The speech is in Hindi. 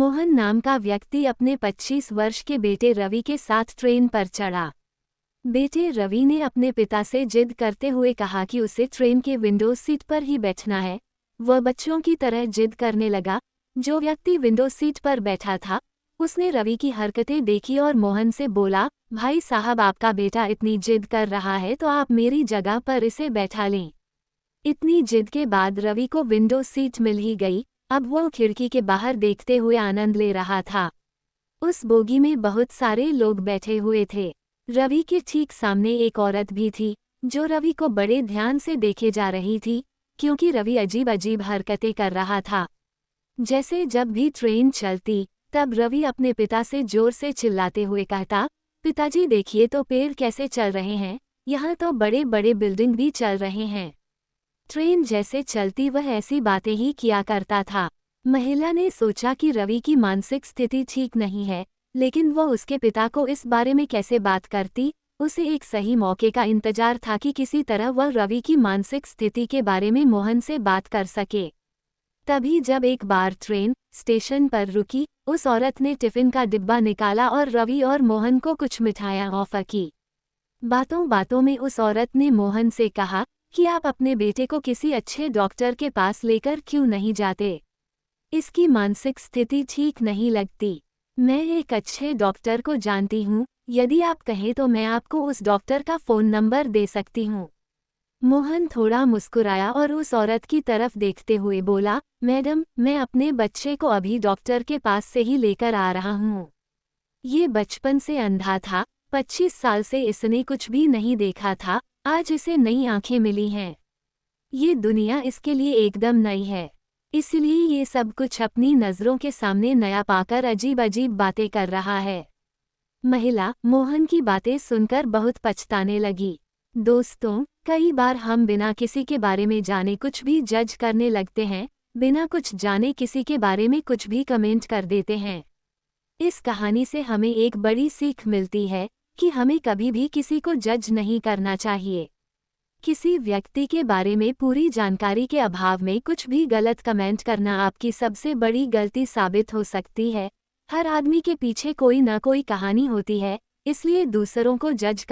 मोहन नाम का व्यक्ति अपने 25 वर्ष के बेटे रवि के साथ ट्रेन पर चढ़ा। बेटे रवि ने अपने पिता से जिद करते हुए कहा कि उसे ट्रेन के विंडो सीट पर ही बैठना है। वह बच्चों की तरह जिद करने लगा। जो व्यक्ति विंडो सीट पर बैठा था उसने रवि की हरकतें देखी और मोहन से बोला, भाई साहब, आपका बेटा इतनी जिद कर रहा है तो आप मेरी जगह पर इसे बैठा लें। इतनी जिद के बाद रवि को विंडो सीट मिल ही गई। अब वो खिड़की के बाहर देखते हुए आनंद ले रहा था। उस बोगी में बहुत सारे लोग बैठे हुए थे। रवि के ठीक सामने एक औरत भी थी जो रवि को बड़े ध्यान से देखे जा रही थी, क्योंकि रवि अजीब अजीब हरकतें कर रहा था। जैसे जब भी ट्रेन चलती तब रवि अपने पिता से जोर से चिल्लाते हुए कहता, पिताजी देखिए तो पेड़ कैसे चल रहे हैं, यहाँ तो बड़े बड़े बिल्डिंग भी चल रहे हैं। ट्रेन जैसे चलती वह ऐसी बातें ही किया करता था। महिला ने सोचा कि रवि की मानसिक स्थिति ठीक नहीं है, लेकिन वह उसके पिता को इस बारे में कैसे बात करती। उसे एक सही मौके का इंतजार था कि किसी तरह वह रवि की मानसिक स्थिति के बारे में मोहन से बात कर सके। तभी जब एक बार ट्रेन स्टेशन पर रुकी, उस औरत ने टिफिन का डिब्बा निकाला और रवि और मोहन को कुछ मिठाइयाँ ऑफर की। बातों बातों में उस औरत ने मोहन से कहा कि आप अपने बेटे को किसी अच्छे डॉक्टर के पास लेकर क्यों नहीं जाते, इसकी मानसिक स्थिति ठीक नहीं लगती। मैं एक अच्छे डॉक्टर को जानती हूँ, यदि आप कहें तो मैं आपको उस डॉक्टर का फ़ोन नंबर दे सकती हूँ। मोहन थोड़ा मुस्कुराया और उस औरत की तरफ देखते हुए बोला, मैडम, मैं अपने बच्चे को अभी डॉक्टर के पास से ही लेकर आ रहा हूँ। ये बचपन से अंधा था, 25 साल से इसने कुछ भी नहीं देखा था, आज इसे नई आंखें मिली हैं। ये दुनिया इसके लिए एकदम नई है, इसलिए ये सब कुछ अपनी नज़रों के सामने नया पाकर अजीब अजीब बातें कर रहा है। महिला मोहन की बातें सुनकर बहुत पछताने लगी। दोस्तों, कई बार हम बिना किसी के बारे में जाने कुछ भी जज करने लगते हैं, बिना कुछ जाने किसी के बारे में कुछ भी कमेंट कर देते हैं। इस कहानी से हमें एक बड़ी सीख मिलती है कि हमें कभी भी किसी को जज नहीं करना चाहिए। किसी व्यक्ति के बारे में पूरी जानकारी के अभाव में कुछ भी गलत कमेंट करना आपकी सबसे बड़ी गलती साबित हो सकती है। हर आदमी के पीछे कोई न कोई कहानी होती है, इसलिए दूसरों को जज